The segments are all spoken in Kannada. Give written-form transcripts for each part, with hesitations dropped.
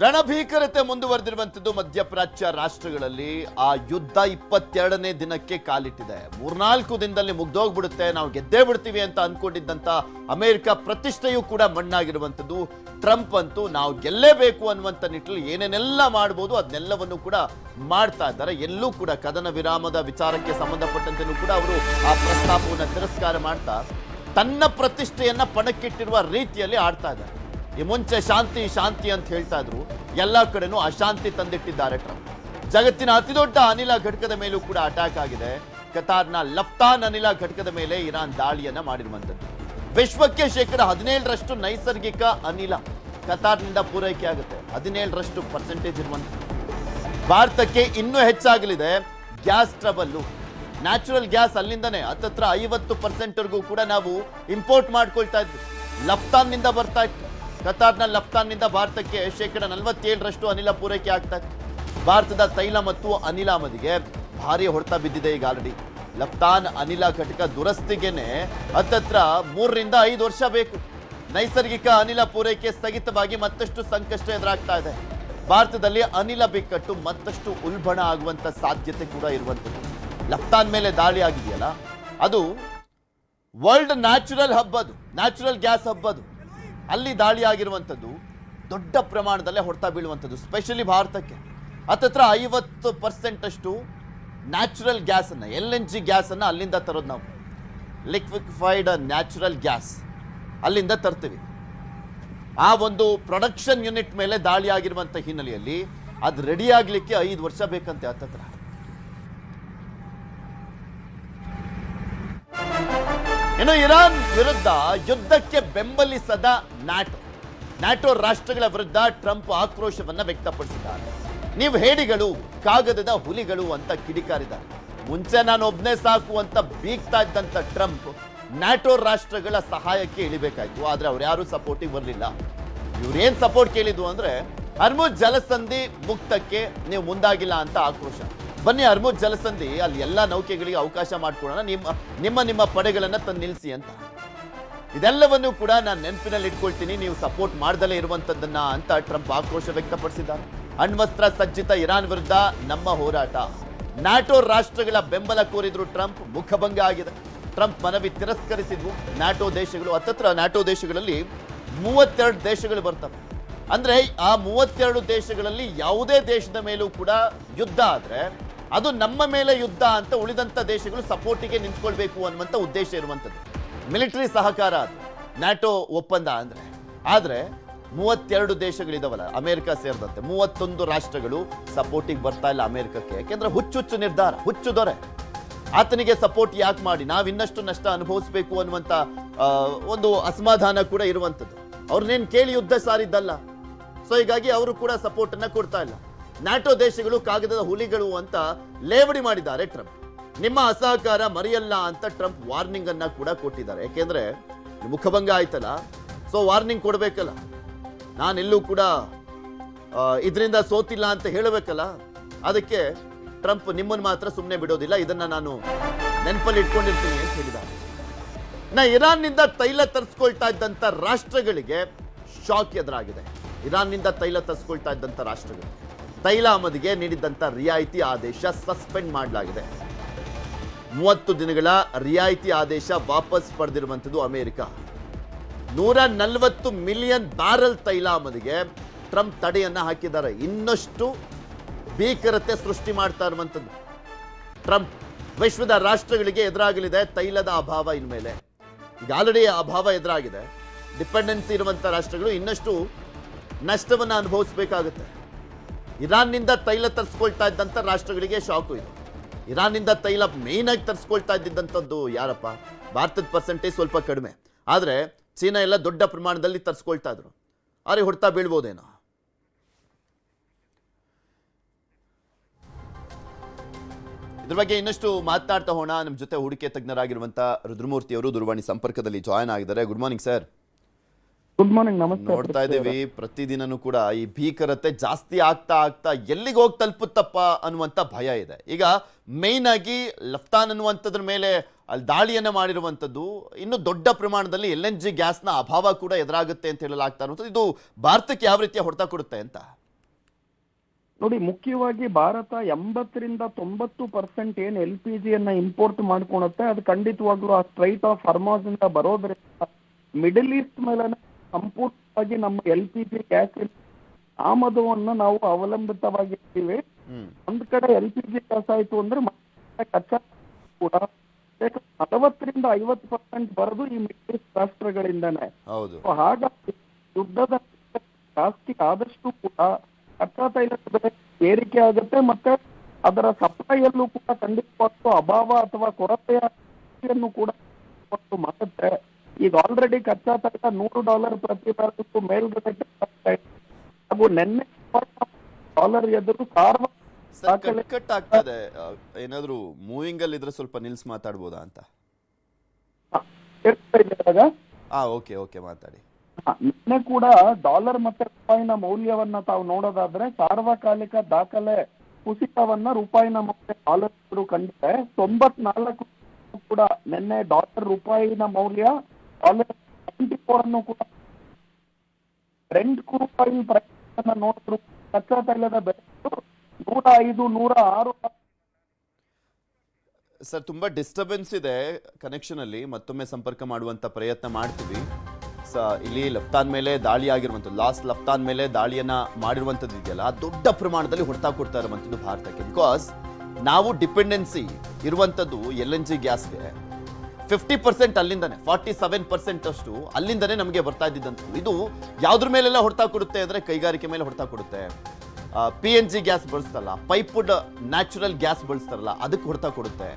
ರಣಭೀಕರತೆ ಮುಂದುವರೆದಿರುವಂತದ್ದು ಮಧ್ಯಪ್ರಾಚ್ಯ ರಾಷ್ಟ್ರಗಳಲ್ಲಿ ಆ ಯುದ್ಧ 22ನೇ ದಿನಕ್ಕೆ ಕಾಲಿಟ್ಟಿದೆ. 3-4 ದಿನದಲ್ಲಿ ಮುಗ್ದೋಗ್ಬಿಡುತ್ತೆ, ನಾವು ಗೆದ್ದೇ ಬಿಡ್ತೀವಿ ಅಂತ ಅನ್ಕೊಂಡಿದ್ದಂತ ಅಮೆರಿಕ ಪ್ರತಿಷ್ಠೆಯೂ ಕೂಡ ಮಣ್ಣಾಗಿರುವಂತದ್ದು. ಟ್ರಂಪ್ ಅಂತೂ ನಾವು ಗೆಲ್ಲೇಬೇಕು ಅನ್ನುವಂತ ನಿಟ್ಟಿನಲ್ಲಿ ಏನೇನೆಲ್ಲ ಮಾಡಬಹುದು ಅದನ್ನೆಲ್ಲವನ್ನು ಕೂಡ ಮಾಡ್ತಾ ಇದ್ದಾರೆ. ಎಲ್ಲೂ ಕೂಡ ಕದನ ವಿರಾಮದ ವಿಚಾರಕ್ಕೆ ಸಂಬಂಧಪಟ್ಟಂತೆಯೂ ಕೂಡ ಅವರು ಆ ಪ್ರಸ್ತಾಪವನ್ನು ತಿರಸ್ಕಾರ ಮಾಡ್ತಾ ತನ್ನ ಪ್ರತಿಷ್ಠೆಯನ್ನ ಪಣಕ್ಕಿಟ್ಟಿರುವ ರೀತಿಯಲ್ಲಿ ಆಡ್ತಾ ಇದ್ದಾರೆ. ಈ ಮುಂಚೆ ಶಾಂತಿ ಶಾಂತಿ ಅಂತ ಹೇಳ್ತಾ ಇದ್ರು, ಎಲ್ಲಾ ಕಡೆನೂ ಅಶಾಂತಿ ತಂದಿಟ್ಟಿದ್ದಾರೆ ಟ್ರಂಪ್. ಜಗತ್ತಿನ ಅತಿದೊಡ್ಡ ಅನಿಲ ಘಟಕದ ಮೇಲೂ ಕೂಡ ಅಟ್ಯಾಕ್ ಆಗಿದೆ. ಕತಾರ್ನ ಲಫ್ತಾನ್ ಅನಿಲ ಘಟಕದ ಮೇಲೆ ಇರಾನ್ ದಾಳಿಯನ್ನ ಮಾಡಿರುವಂತದ್ದು. ವಿಶ್ವಕ್ಕೆ ಶೇಕಡ 17ರಷ್ಟು ನೈಸರ್ಗಿಕ ಅನಿಲ ಕತಾರ್ನಿಂದ ಪೂರೈಕೆ ಆಗುತ್ತೆ. 17% ಇರುವಂತದ್ದು. ಭಾರತಕ್ಕೆ ಇನ್ನೂ ಹೆಚ್ಚಾಗಲಿದೆ ಗ್ಯಾಸ್ ಟ್ರಬಲ್. ನ್ಯಾಚುರಲ್ ಗ್ಯಾಸ್ ಅಲ್ಲಿಂದನೇ ಹತ್ತತ್ರ 50%ವರೆಗೂ ಕೂಡ ನಾವು ಇಂಪೋರ್ಟ್ ಮಾಡ್ಕೊಳ್ತಾ ಇದ್ವಿ. ಲಫ್ತಾನ್ ನಿಂದ ಬರ್ತಾ ಇತ್ತು. ಕತಾರ್ನ ಲಫ್ತಾನ್ ನಿಂದ ಭಾರತಕ್ಕೆ ಶೇಕಡ 47ರಷ್ಟು ಅನಿಲ ಪೂರೈಕೆ ಆಗ್ತಾ ಇತ್ತು. ಭಾರತದ ತೈಲ ಮತ್ತು ಅನಿಲ ಆಮದಿಗೆ ಭಾರಿ ಹೊಡೆತ ಬಿದ್ದಿದೆ. ಈಗ ಆಲ್ರೆಡಿ ಲಫ್ತಾನ್ ಅನಿಲ ಘಟಕ ದುರಸ್ತಿಗೆನೆ ಹತ್ತತ್ರ 3-5 ವರ್ಷ ಬೇಕು. ನೈಸರ್ಗಿಕ ಅನಿಲ ಪೂರೈಕೆ ಸ್ಥಗಿತವಾಗಿ ಮತ್ತಷ್ಟು ಸಂಕಷ್ಟ ಎದುರಾಗ್ತಾ ಇದೆ. ಭಾರತದಲ್ಲಿ ಅನಿಲ ಬಿಕ್ಕಟ್ಟು ಮತ್ತಷ್ಟು ಉಲ್ಬಣ ಆಗುವಂತ ಸಾಧ್ಯತೆ ಕೂಡ ಇರುವಂತದ್ದು. ಲಫ್ತಾನ್ ಮೇಲೆ ದಾಳಿ ಆಗಿದೆಯಲ್ಲ, ಅದು ವರ್ಲ್ಡ್ ನ್ಯಾಚುರಲ್ ಹಬ್, ಅದು ನ್ಯಾಚುರಲ್ ಗ್ಯಾಸ್ ಹಬ್. ಅದು ಅಲ್ಲಿ ದಾಳಿ ಆಗಿರುವಂಥದ್ದು ದೊಡ್ಡ ಪ್ರಮಾಣದಲ್ಲೇ ಹೊಡೆತ ಬೀಳುವಂಥದ್ದು. ಸ್ಪೆಷಲಿ ಭಾರತಕ್ಕೆ ಹತ್ತತ್ರ 50% ನ್ಯಾಚುರಲ್ ಗ್ಯಾಸ್ ಅನ್ನ, LNG ಗ್ಯಾಸ್ ಅನ್ನ ಅಲ್ಲಿಂದ ತರೋದು. ನಾವು ಲಿಕ್ವಿಫೈಡ್ ನ್ಯಾಚುರಲ್ ಗ್ಯಾಸ್ ಅಲ್ಲಿಂದ ತರ್ತೀವಿ. ಆ ಒಂದು ಪ್ರೊಡಕ್ಷನ್ ಯೂನಿಟ್ ಮೇಲೆ ದಾಳಿ ಆಗಿರುವಂತ ಹಿನ್ನೆಲೆಯಲ್ಲಿ ಅದು ರೆಡಿ ಆಗ್ಲಿಕ್ಕೆ 5 ವರ್ಷ ಬೇಕಂತೆ ಹತ್ತತ್ರ. ಇನ್ನು ಇರಾನ್ ವಿರುದ್ಧ ಯುದ್ಧಕ್ಕೆ ಬೆಂಬಲಿಸದ ನ್ಯಾಟೋ ರಾಷ್ಟ್ರಗಳ ವಿರುದ್ಧ ಟ್ರಂಪ್ ಆಕ್ರೋಶವನ್ನ ವ್ಯಕ್ತಪಡಿಸಿದ್ದಾರೆ. ನೀವು ಹೇಡಿಗಳು, ಕಾಗದದ ಹುಲಿಗಳು ಅಂತ ಕಿಡಿಕಾರಿದ್ದಾರೆ. ಮುಂಚೆ ನಾನು ಒಬ್ನೇ ಸಾಕು ಅಂತ ಬೀಗ್ತಾ ಇದ್ದಂತ ಟ್ರಂಪ್ ನ್ಯಾಟೋ ರಾಷ್ಟ್ರಗಳ ಸಹಾಯಕ್ಕೆ ಇಳಿಬೇಕಾಯ್ತು. ಆದ್ರೆ ಅವ್ರು ಯಾರು ಸಪೋರ್ಟಿಗೆ ಬರಲಿಲ್ಲ. ಇವ್ರೇನ್ ಸಪೋರ್ಟ್ ಕೇಳಿದ್ವು ಅಂದ್ರೆ ಹರ್ಮುಜ್ ಜಲಸಂಧಿ ಮುಕ್ತಕ್ಕೆ ನೀವು ಮುಂದಾಗಿಲ್ಲ ಅಂತ ಆಕ್ರೋಶ. ಬನ್ನಿ ಹರ್ಮುಜ್ ಜಲಸಂಧಿ ಅಲ್ಲಿ ಎಲ್ಲಾ ನೌಕೆಗಳಿಗೆ ಅವಕಾಶ ಮಾಡ್ಕೊಡೋಣ, ನಿಮ್ಮ ಪಡೆಗಳನ್ನ ತಂದು ನಿಲ್ಲಿಸಿ ಅಂತ. ಇದೆಲ್ಲವನ್ನೂ ಕೂಡ ನಾನು ನೆನಪಿನಲ್ಲಿ ಇಟ್ಕೊಳ್ತೀನಿ, ನೀವು ಸಪೋರ್ಟ್ ಮಾಡ್ದಲೇ ಇರುವಂತದ್ದನ್ನ ಅಂತ ಟ್ರಂಪ್ ಆಕ್ರೋಶ ವ್ಯಕ್ತಪಡಿಸಿದ್ದಾರೆ. ಅಣ್ವಸ್ತ್ರ ಸಜ್ಜಿತ ಇರಾನ್ ವಿರುದ್ಧ ನಮ್ಮ ಹೋರಾಟ. ನ್ಯಾಟೋ ರಾಷ್ಟ್ರಗಳ ಬೆಂಬಲ ಕೋರಿದ್ರು ಟ್ರಂಪ್, ಮುಖಭಂಗ ಆಗಿದೆ. ಟ್ರಂಪ್ ಮನವಿ ತಿರಸ್ಕರಿಸಿದ್ವು ನ್ಯಾಟೋ ದೇಶಗಳು. ಹತ್ತತ್ರ ನ್ಯಾಟೋ ದೇಶಗಳಲ್ಲಿ 32 ದೇಶಗಳು ಬರ್ತವೆ. ಅಂದ್ರೆ ಆ 32 ದೇಶಗಳಲ್ಲಿ ಯಾವುದೇ ದೇಶದ ಮೇಲೂ ಕೂಡ ಯುದ್ಧ ಆದ್ರೆ ಅದು ನಮ್ಮ ಮೇಲೆ ಯುದ್ಧ ಅಂತ ಉಳಿದಂತ ದೇಶಗಳು ಸಪೋರ್ಟಿಗೆ ನಿಂತ್ಕೊಳ್ಬೇಕು ಅನ್ನುವಂತ ಉದ್ದೇಶ ಇರುವಂತದ್ದು. ಮಿಲಿಟರಿ ಸಹಕಾರ ಅದು ನ್ಯಾಟೋ ಒಪ್ಪಂದ ಅಂದ್ರೆ. ಆದ್ರೆ 32 ದೇಶಗಳಿದಾವಲ್ಲ, ಅಮೆರಿಕ ಸೇರಿದಂತೆ 31 ರಾಷ್ಟ್ರಗಳು ಸಪೋರ್ಟಿಗೆ ಬರ್ತಾ ಇಲ್ಲ ಅಮೆರಿಕಕ್ಕೆ. ಯಾಕೆಂದ್ರೆ ಹುಚ್ಚು ನಿರ್ಧಾರ, ಹುಚ್ಚು ದೊರೆ. ಆತನಿಗೆ ಸಪೋರ್ಟ್ ಯಾಕೆ ಮಾಡಿ, ನಾವ್ ಇನ್ನಷ್ಟು ನಷ್ಟ ಅನುಭವಿಸಬೇಕು ಅನ್ನುವಂತ ಒಂದು ಅಸಮಾಧಾನ ಕೂಡ ಇರುವಂತದ್ದು. ಅವ್ರನ್ನೇನ್ ಕೇಳಿ ಯುದ್ಧ ಸಾರಿದ್ದಲ್ಲ. ಸೊ ಹೀಗಾಗಿ ಅವರು ಕೂಡ ಸಪೋರ್ಟ್ ಅನ್ನ ಕೊಡ್ತಾ ಇಲ್ಲ. ನ್ಯಾಟೋ ದೇಶಗಳು ಕಾಗದದ ಹುಲಿಗಳು ಅಂತ ಲೇವಡಿ ಮಾಡಿದ್ದಾರೆ ಟ್ರಂಪ್. ನಿಮ್ಮ ಅಸಹಕಾರ ಮರೆಯಲ್ಲ ಅಂತ ಟ್ರಂಪ್ ವಾರ್ನಿಂಗ್ ಅನ್ನ ಕೂಡ ಕೊಟ್ಟಿದ್ದಾರೆ. ಯಾಕೆಂದ್ರೆ ಮುಖಭಂಗ ಆಯ್ತಲ್ಲ, ಸೊ ವಾರ್ನಿಂಗ್ ಕೊಡ್ಬೇಕಲ್ಲ. ನಾನೆಲ್ಲೂ ಕೂಡ ಇದರಿಂದ ಸೋತಿಲ್ಲ ಅಂತ ಹೇಳಬೇಕಲ್ಲ. ಅದಕ್ಕೆ ಟ್ರಂಪ್ ನಿಮ್ಮನ್ನು ಮಾತ್ರ ಸುಮ್ಮನೆ ಬಿಡೋದಿಲ್ಲ, ಇದನ್ನ ನಾನು ನೆನಪಲ್ಲಿ ಇಟ್ಕೊಂಡಿರ್ತೀನಿ ಅಂತ ಹೇಳಿದ್ದಾರೆ. ಇರಾನ್ ನಿಂದ ತೈಲ ತರಿಸ್ಕೊಳ್ತಾ ಇದ್ದಂತ ರಾಷ್ಟ್ರಗಳಿಗೆ ಶಾಕ್ ಎದುರಾಗಿದೆ. ಇರಾನ್ ನಿಂದ ತೈಲ ತರಿಸ್ಕೊಳ್ತಾ ಇದ್ದಂತ ರಾಷ್ಟ್ರಗಳು ತೈಲ ಆಮದಿಗೆ ನೀಡಿದಂತ ರಿಯಾಯಿತಿ ಆದೇಶ ಸಸ್ಪೆಂಡ್ ಮಾಡಲಾಗಿದೆ. 30 ದಿನಗಳ ರಿಯಾಯಿತಿ ಆದೇಶ ವಾಪಸ್ ಪಡೆದಿರುವಂತದ್ದು ಅಮೆರಿಕ. 140 ಮಿಲಿಯನ್ ಬ್ಯಾರಲ್ ತೈಲ ಆಮದಿಗೆ ಟ್ರಂಪ್ ತಡೆಯನ್ನ ಹಾಕಿದ್ದಾರೆ. ಇನ್ನಷ್ಟು ಭೀಕರತೆ ಸೃಷ್ಟಿ ಮಾಡ್ತಾ ಇರುವಂತದ್ದು ಟ್ರಂಪ್. ವಿಶ್ವದ ರಾಷ್ಟ್ರಗಳಿಗೆ ಎದುರಾಗಲಿದೆ ತೈಲದ ಅಭಾವ. ಇನ್ಮೇಲೆ ಈಗ ಆಲ್ರೆಡಿ ಅಭಾವ ಎದುರಾಗಿದೆ. ಡಿಪೆಂಡೆನ್ಸಿ ಇರುವಂತ ರಾಷ್ಟ್ರಗಳು ಇನ್ನಷ್ಟು ನಷ್ಟವನ್ನ ಅನುಭವಿಸಬೇಕಾಗುತ್ತೆ. ಇರಾನ್ನಿಂದ ತೈಲ ತರಿಸ್ಕೊಳ್ತಾ ಇದ್ದಂತ ರಾಷ್ಟ್ರಗಳಿಗೆ ಶಾಕು ಇದು. ಇರಾನ್ನಿಂದ ತೈಲ ಮೇನ್ ಆಗಿ ತರಿಸ್ಕೊಳ್ತಾ ಇದ್ದಂಥದ್ದು ಯಾರಪ್ಪ? ಭಾರತದ ಪರ್ಸೆಂಟೇಜ್ ಸ್ವಲ್ಪ ಕಡಿಮೆ, ಆದ್ರೆ ಚೀನಾ ಎಲ್ಲ ದೊಡ್ಡ ಪ್ರಮಾಣದಲ್ಲಿ ತರಿಸ್ಕೊಳ್ತಾ ಇದ್ರು. ಆದ್ರೆ ಹೊಡ್ತಾ ಬೀಳ್ಬೋದೇನೋ. ಇದ್ರ ಬಗ್ಗೆ ಇನ್ನಷ್ಟು ಮಾತನಾಡ್ತಾ ಹೋಣ. ನಮ್ಮ ಜೊತೆ ಹೂಡಿಕೆ ತಜ್ಞರಾಗಿರುವಂತಹ ರುದ್ರಮೂರ್ತಿ ಅವರು ದೂರವಾಣಿ ಸಂಪರ್ಕದಲ್ಲಿ ಜಾಯ್ನ್ ಆಗಿದ್ದಾರೆ. Good morning sir. Good morning, ನಮಸ್ತೆ. ನೋಡ್ತಾ ಇದ್ದೀವಿ ಪ್ರತಿದಿನನೂ ಕೂಡ ಈ ಭೀಕರತೆ ಜಾಸ್ತಿ ಆಗ್ತಾ ಎಲ್ಲಿಗೆ ಹೋಗಿ ತಲುಪುತ್ತಪ್ಪ ಅನ್ನುವಂತ ಭಯ ಇದೆ. ಈಗ ಮೇನ್ ಆಗಿ ಲಫ್ತಾನ್ ಅನ್ನುವಂಥದ್ರ ಮೇಲೆ ಅಲ್ಲಿ ದಾಳಿಯನ್ನ ಮಾಡಿರುವಂಥದ್ದು, ಇನ್ನು ದೊಡ್ಡ ಪ್ರಮಾಣದಲ್ಲಿ LNG ಗ್ಯಾಸ್ನ ಅಭಾವ ಕೂಡ ಎದುರಾಗುತ್ತೆ ಅಂತ ಹೇಳಲಾಗ್ತಾ ಇರುವಂಥದ್ದು. ಇದು ಭಾರತಕ್ಕೆ ಯಾವ ರೀತಿಯ ಹೊಡೆತ ಕೊಡುತ್ತೆ ಅಂತ? ನೋಡಿ, ಮುಖ್ಯವಾಗಿ ಭಾರತ 80-90% ಏನ್ LPG ಯನ್ನ ಇಂಪೋರ್ಟ್ ಮಾಡ್ಕೊಳುತ್ತೆ, ಅದು ಖಂಡಿತವಾಗ್ಲೂ ಆ ಸ್ಟ್ರೈಟ್ ಆಫ್ ಹರ್ಮಾಸ್ ಇಂದ ಬರೋದ್ರಿಂದ ಮಿಡಲ್ ಈಸ್ಟ್ ಮೇಲೆ ಸಂಪೂರ್ಣವಾಗಿ ನಮ್ಮ LPG ಗ್ಯಾಸ್ ಆಮದವನ್ನು ನಾವು ಅವಲಂಬಿತವಾಗಿರ್ತೀವಿ. ಒಂದ್ ಕಡೆ LPG ಗ್ಯಾಸ್ ಆಯ್ತು ಅಂದ್ರೆ ಮತ್ತೆ ಕಚ್ಚಾ ಕೂಡ 40-50% ಬರೋದು ಈ ಮಿಡಲ್ ಈಸ್ಟ್ ರಾಷ್ಟ್ರಗಳಿಂದಾನೆ. ಹೌದು. ಹಾಗಾಗಿ ಯುದ್ಧದ ಜಾಸ್ತಿ ಆದಷ್ಟು ಕೂಡ ಕಚ್ಚಾ ತೈಲದ ಬೆಲೆ ಏರಿಕೆ ಆಗುತ್ತೆ, ಮತ್ತೆ ಅದರ ಸಪ್ಲೈಯಲ್ಲೂ ಕೂಡ ಖಂಡಿತವಾಗ್ಲೂ ಅಭಾವ ಅಥವಾ ಕೊರತೆಯ ಸ್ಥಿತಿಯನ್ನು ಕೂಡ ಮಾಡುತ್ತೆ. ಈಗ ಆಲ್ರೆಡಿ ಕಚ್ಚಾ ತೈಲ $100 ಪ್ರತಿ ಬ್ಯಾರಲ್ಗೂ ಮೇಲ್ಗಡೆ ಹಾಗೂ ನಿನ್ನೆ ಡಾಲರ್ ಎದುರು ಕಟ್ ಆಗ್ತದೆ. ಏನಾದ್ರು ಮೂವಿಂಗ್ ಅಲ್ಲಿ ಇದ್ರೆ ಸ್ವಲ್ಪ ನಿಲ್ಸ್ ಮಾತಾಡ್ಬೋದಾ ಅಂತ. ಓಕೆ ಓಕೆ, ಮಾತಾಡಿ. ನಿನ್ನೆ ಕೂಡ ಡಾಲರ್ ಮತ್ತೆ ರೂಪಾಯಿನ ಮೌಲ್ಯವನ್ನ ತಾವು ನೋಡೋದಾದ್ರೆ ಸಾರ್ವಕಾಲಿಕ ದಾಖಲೆ ಕುಸಿತವನ್ನ ರೂಪಾಯಿನ ಮತ್ತೆ ಡಾಲರ್ ಕಂಡಿದೆ. 94 ಕೂಡ ನಿನ್ನೆ ಡಾಲರ್ ರೂಪಾಯಿನ ಮೌಲ್ಯ $94 ಅನ್ನು ಕೂಡ ರೂಪಾಯಿ ಪ್ರೈಸ್ ನೋಡಿದ್ರು. ಕಚ್ಚಾ ತೈಲದ ಬೆಲೆ 105, 106. ಸರ್, ತುಂಬಾ ಡಿಸ್ಟರ್ಬೆನ್ಸ್ ಇದೆ ಕನೆಕ್ಷನ್ ಅಲ್ಲಿ. ಮತ್ತೊಮ್ಮೆ ಸಂಪರ್ಕ ಮಾಡುವಂತ ಪ್ರಯತ್ನ ಮಾಡ್ತೀವಿ. ಇಲ್ಲಿ ಲಫ್ತಾನ್ ಮೇಲೆ ದಾಳಿ ಆಗಿರುವಂಥದ್ದು, ಲಾಸ್ಟ್ ಲಫ್ತಾನ್ ಮೇಲೆ ದಾಳಿಯನ್ನ ಮಾಡಿರುವಂಥದ್ದು ಇದೆಯಲ್ಲ, ದೊಡ್ಡ ಪ್ರಮಾಣದಲ್ಲಿ ಹೊಡೆತ ಕೊಡ್ತಾ ಇರುವಂಥದ್ದು ಭಾರತಕ್ಕೆ. ಬಿಕಾಸ್ ನಾವು ಡಿಪೆಂಡೆನ್ಸಿ ಇರುವಂಥದ್ದು LNG ಗ್ಯಾಸ್ಗೆ 50% ಅಲ್ಲಿಂದಾನೆ, 47% ಅಷ್ಟು ಅಲ್ಲಿಂದಾನೆ ನಮಗೆ ಬರ್ತಾ ಇದ್ದಿದ್ದಂಥದ್ದು. ಇದು ಯಾವ್ದ್ರ ಮೇಲೆಲ್ಲ ಹೊಡೆತ ಕೊಡುತ್ತೆ ಅಂದ್ರೆ ಕೈಗಾರಿಕೆ ಮೇಲೆ ಹೊಡೆತ ಕೊಡುತ್ತೆ. PNG ಗ್ಯಾಸ್ ಬಳಸ್ತಾರಲ್ಲ, ಪೈಪ್ಡ್ ನ್ಯಾಚುರಲ್ ಗ್ಯಾಸ್ ಬಳಸ್ತಾರಲ್ಲ, ಅದಕ್ಕೆ ಹೊಡೆತ ಕೊಡುತ್ತೆ.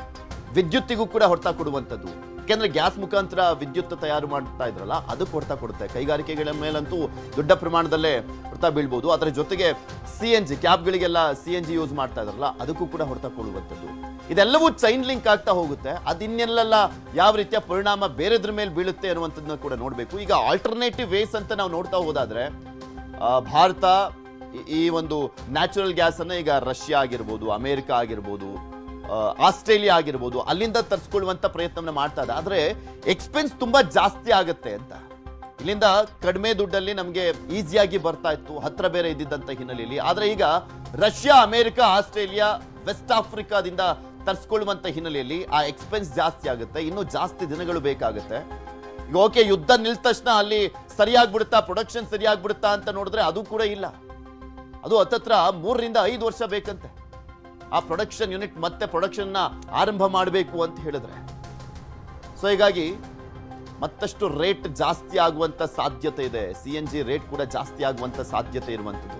ವಿದ್ಯುತ್ತಿಗೂ ಕೂಡ ಹೊಡೆತ ಕೊಡುವಂಥದ್ದು. ಯಾಕೆಂದ್ರೆ ಗ್ಯಾಸ್ ಮುಖಾಂತರ ವಿದ್ಯುತ್ ತಯಾರು ಮಾಡ್ತಾ ಇದ್ರಲ್ಲ, ಅದಕ್ಕೆ ಹೊಡೆತ ಕೊಡುತ್ತೆ. ಕೈಗಾರಿಕೆಗಳ ಮೇಲಂತೂ ದೊಡ್ಡ ಪ್ರಮಾಣದಲ್ಲೇ ಹೊಡೆತ ಬೀಳ್ಬೋದು. ಅದರ ಜೊತೆಗೆ CNG ಕ್ಯಾಬ್ಗಳಿಗೆಲ್ಲ CNG ಯೂಸ್ ಮಾಡ್ತಾ ಇದ್ರಲ್ಲ, ಅದಕ್ಕೂ ಕೂಡ ಹೊಡೆತ ಕೊಡುವಂಥದ್ದು. ಇದೆಲ್ಲವೂ ಚೈನ್ ಲಿಂಕ್ ಆಗ್ತಾ ಹೋಗುತ್ತೆ. ಅದಿನ್ನೆಲ್ಲ ಯಾವ ರೀತಿಯ ಪರಿಣಾಮ ಬೇರೆದ್ರ ಮೇಲೆ ಬೀಳುತ್ತೆ ಅನ್ನುವಂಥದ್ದನ್ನ ಕೂಡ ನೋಡಬೇಕು. ಈಗ ಆಲ್ಟರ್ನೇಟಿವ್ ವೇಸ್ ಅಂತ ನಾವು ನೋಡ್ತಾ ಹೋದಾದ್ರೆ ಭಾರತ ಈ ಒಂದು ನ್ಯಾಚುರಲ್ ಗ್ಯಾಸ್ ಅನ್ನ ಈಗ ರಷ್ಯಾ ಆಗಿರ್ಬೋದು, ಅಮೆರಿಕ ಆಗಿರ್ಬೋದು, ಆಸ್ಟ್ರೇಲಿಯಾ ಆಗಿರ್ಬೋದು, ಅಲ್ಲಿಂದ ತರಿಸ್ಕೊಳ್ಳುವಂತ ಪ್ರಯತ್ನವನ್ನ ಮಾಡ್ತಾ ಇದೆ. ಆದ್ರೆ ಎಕ್ಸ್ಪೆನ್ಸ್ ತುಂಬಾ ಜಾಸ್ತಿ ಆಗುತ್ತೆ ಅಂತ. ಇಲ್ಲಿಂದ ಕಡಿಮೆ ದುಡ್ಡಲ್ಲಿ ನಮಗೆ ಈಸಿಯಾಗಿ ಬರ್ತಾ ಇತ್ತು, ಹತ್ರ ಬೇರೆ ಇದ್ದಿದ್ದಂತ ಹಿನ್ನೆಲೆಯಲ್ಲಿ. ಆದ್ರೆ ಈಗ ರಷ್ಯಾ, ಅಮೆರಿಕ, ಆಸ್ಟ್ರೇಲಿಯಾ, ವೆಸ್ಟ್ ಆಫ್ರಿಕಾದಿಂದ ತರಿಸ್ಕೊಳ್ಳುವಂತ ಹಿನ್ನೆಲೆಯಲ್ಲಿ ಆ ಎಕ್ಸ್ಪೆನ್ಸ್ ಜಾಸ್ತಿ ಆಗುತ್ತೆ. ಇನ್ನೂ ಜಾಸ್ತಿ ದಿನಗಳು ಬೇಕಾಗುತ್ತೆ. ಈಗ ಓಕೆ, ಯುದ್ಧ ನಿಲ್ದ ತಕ್ಷಣ ಅಲ್ಲಿ ಸರಿಯಾಗ್ಬಿಡುತ್ತಾ, ಪ್ರೊಡಕ್ಷನ್ ಸರಿಯಾಗ್ಬಿಡುತ್ತಾ ಅಂತ ನೋಡಿದ್ರೆ ಅದು ಕೂಡ ಇಲ್ಲ. ಅದು ಹತ್ತತ್ರ 3-5 ವರ್ಷ ಬೇಕಂತೆ ಆ ಪ್ರೊಡಕ್ಷನ್ ಯೂನಿಟ್ ಮತ್ತೆ ಪ್ರೊಡಕ್ಷನ್ ಆರಂಭ ಮಾಡಬೇಕು ಅಂತ ಹೇಳಿದ್ರೆ. ಸೊ ಹೀಗಾಗಿ ಮತ್ತಷ್ಟು ರೇಟ್ ಜಾಸ್ತಿ ಆಗುವಂತ ಸಾಧ್ಯತೆ ಇದೆ. CNG ರೇಟ್ ಕೂಡ ಜಾಸ್ತಿ ಆಗುವಂತ ಸಾಧ್ಯತೆ ಇರುವಂತದ್ದು.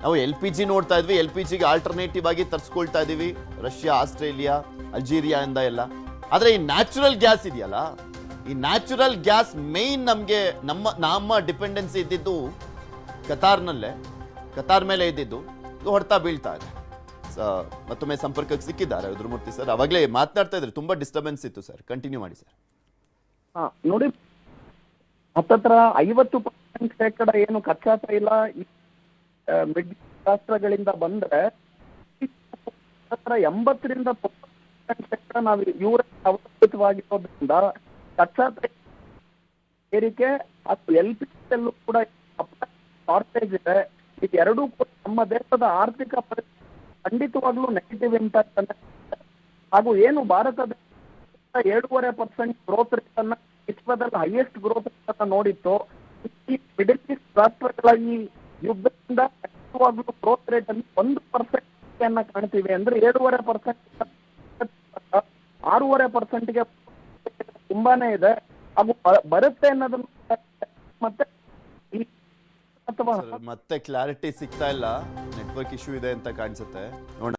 ನಾವು LPG ನೋಡ್ತಾ ಇದ್ವಿ, LPGಗೆ ಆಲ್ಟರ್ನೇಟಿವ್ ಆಗಿ ತರಿಸ್ಕೊಳ್ತಾ ಇದೀವಿ ರಷ್ಯಾ, ಆಸ್ಟ್ರೇಲಿಯಾ, ಅಲ್ಜೀರಿಯಾ ಇಂದ ಎಲ್ಲ. ಆದ್ರೆ ಈ ನ್ಯಾಚುರಲ್ ಗ್ಯಾಸ್ ಇದೆಯಲ್ಲ, ಈ ನ್ಯಾಚುರಲ್ ಗ್ಯಾಸ್ ಮೇನ್ ನಮ್ಗೆ ನಮ್ಮ ಡಿಪೆಂಡೆನ್ಸಿ ಇದ್ದಿದ್ದು ಕತಾರ್ ಮೇಲೆ ಇದ್ದಿದ್ದು. ಹೊಡ್ತಾ ಬೀಳ್ತಾ ಇದೆ. ಮತ್ತೊಮ್ಮೆ ಸಂಪರ್ಕಕ್ಕೆ ಸಿಕ್ಕಿದ್ದಾರೆ ರುದ್ರಮೂರ್ತಿ ಸರ್. ಅವಾಗಲೇ ಮಾತನಾಡ್ತಾ ಇದ್ರೆ ತುಂಬಾ ಡಿಸ್ಟರ್ಬೆನ್ಸ್ ಇತ್ತು ಸರ್. ಕಂಟಿನ್ಯೂ ಮಾಡಿ ಸರ್. ನೋಡಿ, ಹತ್ತತ್ರ 50% ಏನು ಕಚ್ಚಾ ತೈಲ ಮಿಡ್ ರಾಷ್ಟ್ರಗಳಿಂದ ಬಂದ್ರೆ 80-90% ನಾವು ಯುರೋಪ್ ಅವಲಂಬಿತವಾಗಿರೋದ್ರಿಂದ ಕಚ್ಚಾ ತೈಲ ಏರಿಕೆ ಅದು LPG ಕೂಡ ಶಾರ್ಟೇಜ್ ಇದೆ. ಇದೆರಡೂ ಕೂಡ ನಮ್ಮ ದೇಶದ ಆರ್ಥಿಕ ಪರಿಸ್ಥಿತಿ ಖಂಡಿತವಾಗ್ಲೂ ನೆಗೆಟಿವ್ ಇಂಪ್ಯಾಕ್ಟ್ ಅನ್ನ. ಹಾಗೂ ಏನು ಭಾರತದ 7.5% ಗ್ರೋತ್ ರೇಟ್ ಅನ್ನ ವಿಶ್ವದಲ್ಲಿ ಹೈಯೆಸ್ಟ್ ಗ್ರೋತ್ ರೇಟ್ ಅನ್ನ ನೋಡಿತ್ತು. ಈ ಮಿಡಲ್ ಈಸ್ಟ್ ರಾಷ್ಟ್ರಗಳ ಈ ಯುದ್ಧದಿಂದ ಖಂಡಿತವಾಗ್ಲೂ ಗ್ರೋತ್ ರೇಟ್ ಅಲ್ಲಿ 1% ಅನ್ನ ಕಾಣ್ತೀವಿ. ಅಂದ್ರೆ 7.5% 6.5%ಗೆ ತುಂಬಾನೇ ಇದೆ. ಹಾಗೂ ಬರುತ್ತೆ ಅನ್ನೋದನ್ನ ಮತ್ತೆ ಮತ್ತೆ ಕ್ಲಾರಿಟಿ ಸಿಗ್ತಾ ಇಲ್ಲ. ನೆಟ್ವರ್ಕ್ ಇಶ್ಯೂ ಇದೆ ಅಂತ ಕಾಣಿಸುತ್ತೆ. ನೋಡೋಣ.